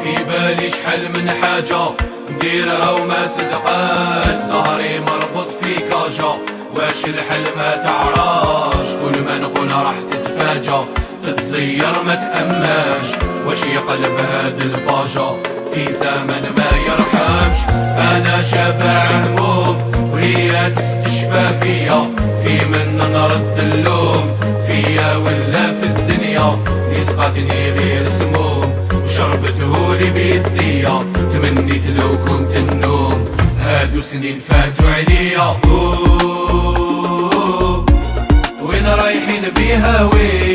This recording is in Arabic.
في بالي شحال من حاجة نديرها وما صدقات، ظهري مربوط في كاجا، واش الحل ما تعرفش، كل ما نقول راح تتفاجأ، تتزير ما تأماش، واش يقلب هاد الباجا في زمن ما يرحمش. انا شبع هموم وهي تستشفى فيا، في من نرد اللوم فيا ولا في الدنيا، اللي سقاتني غير سموم وشربته لي بيديا، تمنيت لو كنت النوم هادو سنين فاتوا عليا. وين رايحين بيها وين